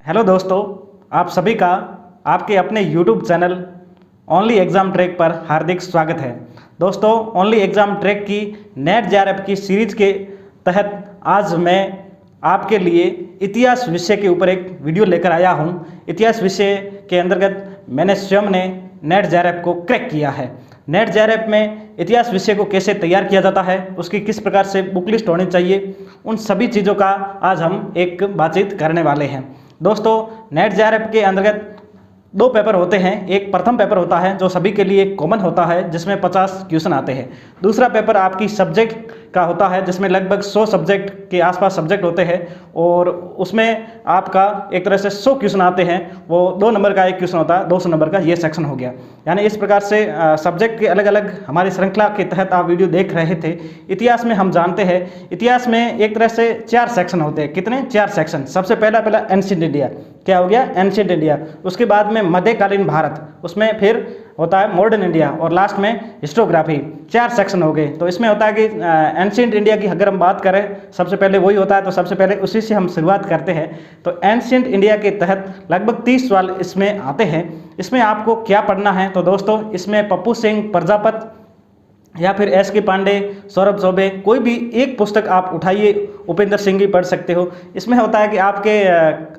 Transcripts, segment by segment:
Hello दोस्तों, आप सभी का आपके अपने YouTube channel only exam track पर हार्दिक स्वागत है। दोस्तों, ओनली एग्ज़ाम ट्रैक की नेट जेआरएफ की सीरीज़ के तहत आज मैं आपके लिए इतिहास विषय के ऊपर एक वीडियो लेकर आया हूं। इतिहास विषय के अंतर्गत मैंने स्वयं ने नेट जेआरएफ को क्रैक किया है। नेट जेआरएफ में इतिहास विषय को कैसे तैयार किया जाता है, उसकी किस प्रकार से बुक लिस्ट होनी चाहिए, उन सभी चीज़ों का आज हम एक बातचीत करने वाले हैं। दोस्तों, नेट जेआरएफ के अंतर्गत दो पेपर होते हैं। एक प्रथम पेपर होता है जो सभी के लिए कॉमन होता है, जिसमें 50 क्वेश्चन आते हैं। दूसरा पेपर आपकी सब्जेक्ट का होता है, जिसमें लगभग 100 सब्जेक्ट के आसपास सब्जेक्ट होते हैं और उसमें आपका एक तरह से 100 क्वेश्चन आते हैं। वो 2 नंबर का एक क्वेश्चन होता है, 200 नंबर का ये सेक्शन हो गया। यानी इस प्रकार से सब्जेक्ट के अलग अलग हमारी श्रृंखला के तहत आप वीडियो देख रहे थे। इतिहास में हम जानते हैं, इतिहास में एक तरह से 4 सेक्शन होते हैं। कितने? 4 सेक्शन। सबसे पहला एंशिएंट इंडिया। क्या हो गया? Ancient India. उसके बाद में मध्यकालीन भारत, उसमें फिर होता है मॉडर्न इंडिया और लास्ट में हिस्टोग्राफी। 4 सेक्शन हो गए। तो इसमें होता है कि एंशिएंट इंडिया की अगर हम बात करें, सबसे पहले वही होता है, तो सबसे पहले उसी से हम शुरुआत करते हैं। तो एंशिएंट इंडिया के तहत लगभग 30 सवाल इसमें आते हैं। इसमें आपको क्या पढ़ना है? तो दोस्तों, इसमें पप्पू सिंह प्रजापत या फिर S.K. पांडे, सौरभ चौबे, कोई भी एक पुस्तक आप उठाइए। उपेंद्र सिंह की पढ़ सकते हो। इसमें होता है कि आपके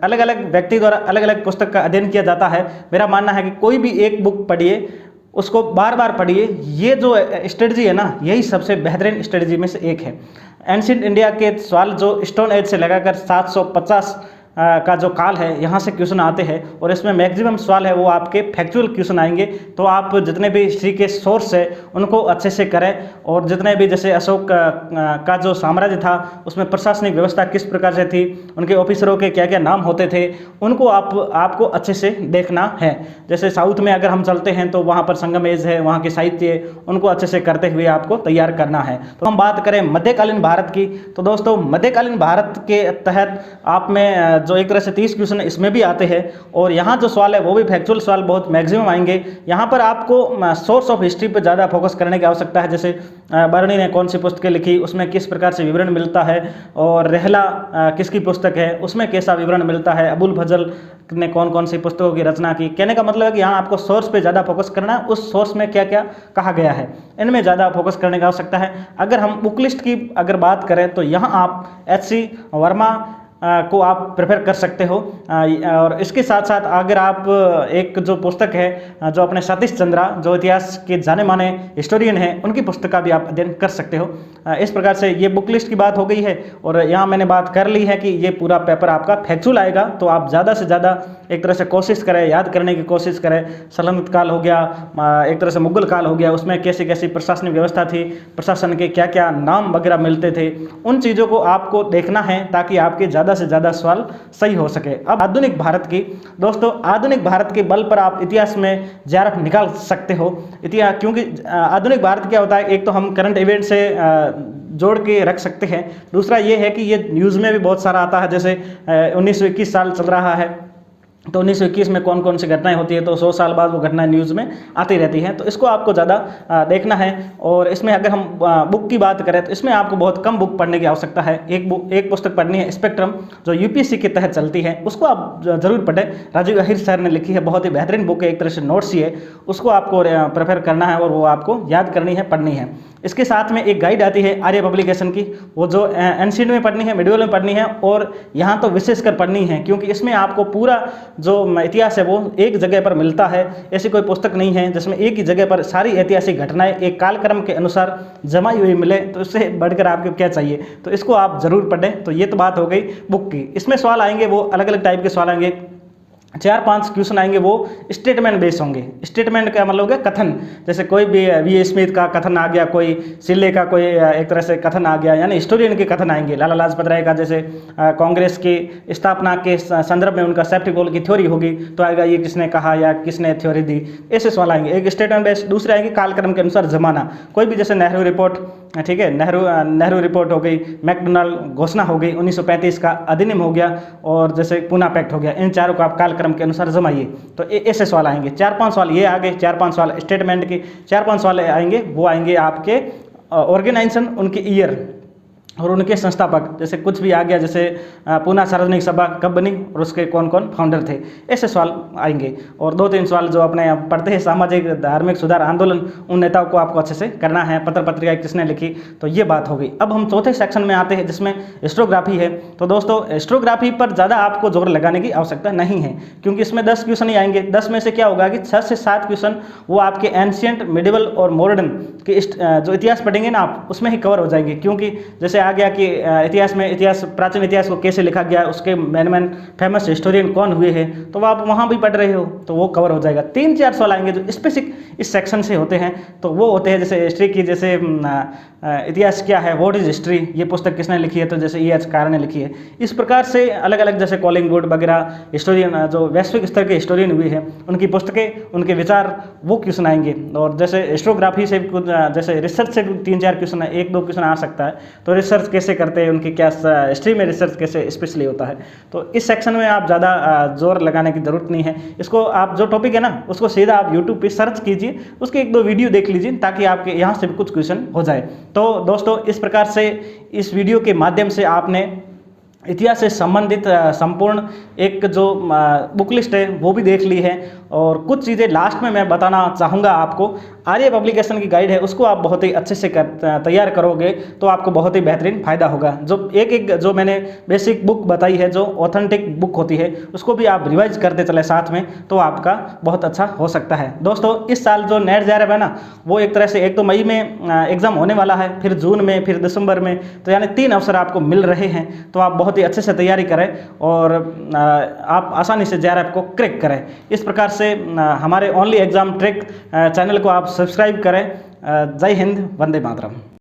अलग अलग व्यक्ति द्वारा अलग अलग पुस्तक का अध्ययन किया जाता है। मेरा मानना है कि कोई भी एक बुक पढ़िए, उसको बार बार पढ़िए। ये जो स्ट्रेटजी है ना, यही सबसे बेहतरीन स्ट्रेटजी में से एक है। एंशिएंट इंडिया के सवाल जो स्टोन एज से लगाकर 750 का जो काल है, यहाँ से क्वेश्चन आते हैं और इसमें मैक्सिमम सवाल है वो आपके फैक्चुअल क्वेश्चन आएंगे। तो आप जितने भी हिस्ट्री के सोर्स है उनको अच्छे से करें और जितने भी जैसे अशोक का जो साम्राज्य था उसमें प्रशासनिक व्यवस्था किस प्रकार से थी, उनके ऑफिसरों के क्या क्या नाम होते थे, उनको आपको अच्छे से देखना है। जैसे साउथ में अगर हम चलते हैं तो वहाँ पर संगम एज है, वहाँ के साहित्य, उनको अच्छे से करते हुए आपको तैयार करना है। तो हम बात करें मध्यकालीन भारत की, तो दोस्तों मध्यकालीन भारत के तहत आप में जो एक तरह से 30 क्वेश्चन इसमें भी आते हैं और यहाँ जो सवाल है वो भी फैक्चुअल सवाल बहुत मैक्सिमम आएंगे। यहाँ पर आपको सोर्स ऑफ हिस्ट्री पर ज़्यादा फोकस करने की आवश्यकता है। जैसे बर्नी ने कौन सी पुस्तकें लिखी, उसमें किस प्रकार से विवरण मिलता है, और रेहला किसकी पुस्तक है, उसमें कैसा विवरण मिलता है, अबुल फजल ने कौन कौन सी पुस्तकों की रचना की। कहने का मतलब है कि यहाँ आपको सोर्स पे ज़्यादा फोकस करना है, उस सोर्स में क्या क्या कहा गया है, इनमें ज़्यादा फोकस करने की आवश्यकता है। अगर हम बुक लिस्ट की अगर बात करें तो यहाँ आप H.C. वर्मा को आप प्रेफर कर सकते हो। और इसके साथ साथ अगर आप एक जो पुस्तक है जो अपने सतीश चंद्रा, जो इतिहास के जाने माने हिस्टोरियन हैं, उनकी पुस्तक का भी आप अध्ययन कर सकते हो। इस प्रकार से ये बुक लिस्ट की बात हो गई है और यहाँ मैंने बात कर ली है कि ये पूरा पेपर आपका फैक्चुअल आएगा। तो आप ज़्यादा से ज़्यादा एक तरह से कोशिश करें, याद करने की कोशिश करें। सल्तनत काल हो गया, एक तरह से मुगल काल हो गया, उसमें कैसी कैसी प्रशासनिक व्यवस्था थी, प्रशासन के क्या क्या नाम वगैरह मिलते थे, उन चीज़ों को आपको देखना है ताकि आपके ज़्यादा से ज़्यादा सवाल सही हो सके। अब आधुनिक भारत की, दोस्तों आधुनिक भारत के बल पर आप इतिहास में जेआरएफ निकाल सकते हो। इतिहास, क्योंकि आधुनिक भारत क्या होता है, एक तो हम करंट इवेंट से जोड़ के रख सकते हैं। दूसरा ये है कि ये न्यूज़ में भी बहुत सारा आता है। जैसे 1921 साल चल रहा है तो 1921 में कौन कौन सी घटनाएं होती है, तो 100 साल बाद वो घटनाएं न्यूज़ में आती रहती हैं। तो इसको आपको ज़्यादा देखना है। और इसमें अगर हम बुक की बात करें तो इसमें आपको बहुत कम बुक पढ़ने की आवश्यकता है। एक पुस्तक पढ़नी है, स्पेक्ट्रम, जो यूपीएससी के तहत चलती है, उसको आप ज़रूर पढ़ें। राजीव अहिर सर ने लिखी है, बहुत ही बेहतरीन बुक है, एक तरह से नोट्स ही है। उसको आपको प्रेफर करना है और वो आपको याद करनी है, पढ़नी है। इसके साथ में एक गाइड आती है आर्य पब्लिकेशन की, वो जो एंशिएंट में पढ़नी है, मिडिवल में पढ़नी है और यहाँ तो विशेषकर पढ़नी है, क्योंकि इसमें आपको पूरा जो इतिहास है वो एक जगह पर मिलता है। ऐसी कोई पुस्तक नहीं है जिसमें एक ही जगह पर सारी ऐतिहासिक घटनाएं एक कालक्रम के अनुसार जमाई हुई मिले। तो इससे बढ़कर आपको क्या चाहिए? तो इसको आप जरूर पढ़ें। तो ये तो बात हो गई बुक की। इसमें सवाल आएंगे वो अलग अलग टाइप के सवाल आएंगे। 4-5 क्वेश्चन आएंगे वो स्टेटमेंट बेस होंगे। स्टेटमेंट का मतलब है कथन। जैसे कोई भी V.A. स्मिथ का कथन आ गया, कोई सिल्ले का कोई एक तरह से कथन आ गया, यानी हिस्टोरियन के कथन आएंगे। लाला लाजपत राय का जैसे कांग्रेस की स्थापना के संदर्भ में उनका सेफ्टी गोल की थ्योरी होगी तो आएगा ये किसने कहा या किसने थ्योरी दी, ऐसे सवाल आएंगे। एक स्टेटमेंट बेस। दूसरे आएंगे कालक्रम के अनुसार जमाना। कोई भी जैसे नेहरू रिपोर्ट, ठीक है, नेहरू रिपोर्ट हो गई, मैकडोनाल्ड घोषणा हो गई, 1935 का अधिनियम हो गया और जैसे पूना पैक्ट हो गया। इन चारों को आप कालक्रम के अनुसार जमाइए। तो ऐसे सवाल आएंगे। 4-5 सवाल ये आगे, 4-5 सवाल स्टेटमेंट के, 4-5 सवाल आएंगे वो आएंगे आपके ऑर्गेनाइजेशन, उनके ईयर, और उनके संस्थापक, जैसे कुछ भी आ गया, जैसे पूना सार्वजनिक सभा कब बनी और उसके कौन कौन फाउंडर थे, ऐसे सवाल आएंगे। और 2-3 सवाल जो अपने पढ़ते हैं, सामाजिक धार्मिक सुधार आंदोलन, उन नेताओं को आपको अच्छे से करना है, पत्र पत्रिकाएं किसने लिखी, तो ये बात हो गई। अब हम चौथे सेक्शन में आते हैं जिसमें हिस्टोग्राफी है। तो दोस्तों हिस्टोग्राफी पर ज़्यादा आपको जोर लगाने की आवश्यकता नहीं है, क्योंकि इसमें 10 क्वेश्चन ही आएंगे। 10 में से क्या होगा कि 6 से 7 क्वेश्चन वो आपके एंशियंट, मिडिवल और मॉडर्न के जो इतिहास पढ़ेंगे ना आप, उसमें ही कवर हो जाएंगे। क्योंकि जैसे आ गया कि इतिहास प्राचीन इतिहास को कैसे लिखा गया, उसके मेन फेमस हिस्टोरियन कौन हुए हैं, तो आप वहाँ भी पढ़ रहे हो तो वो कवर हो जाएगा। 3-4 सवाल आएंगे जो स्पेसिफिक इस सेक्शन से होते हैं, तो वो होते हैं जैसे हिस्ट्री की, जैसे इतिहास क्या है, व्हाट इज हिस्ट्री, ये पुस्तक किसने लिखी है, तो जैसे E.H. कार ने लिखी है। इस प्रकार से अलग अलग जैसे कॉलिंगवुड वगैरह हिस्टोरियन जो वैश्विक स्तर के हिस्टोरियन हुए हैं, उनकी पुस्तकें, उनके विचार, वो क्वेश्चन आएंगे। और जैसे हिस्टोग्राफी से कुछ जैसे रिसर्च से 3-4 क्वेश्चन, 1-2 क्वेश्चन आ सकता है, तो रिसर्च कैसे करते हैं, उनकी क्या हिस्ट्री में रिसर्च कैसे स्पेशली होता है। तो इस सेक्शन में आप ज़्यादा जोर लगाने की ज़रूरत नहीं है। इसको आप जो टॉपिक है ना, उसको सीधा आप यूट्यूब पे सर्च कीजिए, उसके 1-2 वीडियो देख लीजिए, ताकि आपके यहाँ से भी कुछ क्वेश्चन हो जाए। तो दोस्तों इस प्रकार से इस वीडियो के माध्यम से आपने इतिहास से संबंधित संपूर्ण एक जो बुक लिस्ट है वो भी देख ली है। और कुछ चीज़ें लास्ट में मैं बताना चाहूँगा आपको। आर्य पब्लिकेशन की गाइड है, उसको आप बहुत ही अच्छे से तैयार करोगे तो आपको बहुत ही बेहतरीन फ़ायदा होगा। जो एक जो मैंने बेसिक बुक बताई है, जो ऑथेंटिक बुक होती है, उसको भी आप रिवाइज करते चले साथ में, तो आपका बहुत अच्छा हो सकता है। दोस्तों इस साल जो नेट JRF है ना, वो एक तरह से एक तो मई में एग्ज़ाम होने वाला है, फिर जून में, फिर दिसंबर में, तो यानी 3 अवसर आपको मिल रहे हैं। तो आप बहुत ही अच्छे से तैयारी करें और आप आसानी से JRF को क्रैक करें। इस प्रकार से हमारे ओनली एग्जाम ट्रैक चैनल को आप सब्सक्राइब करें। जय हिंद, वंदे मातरम।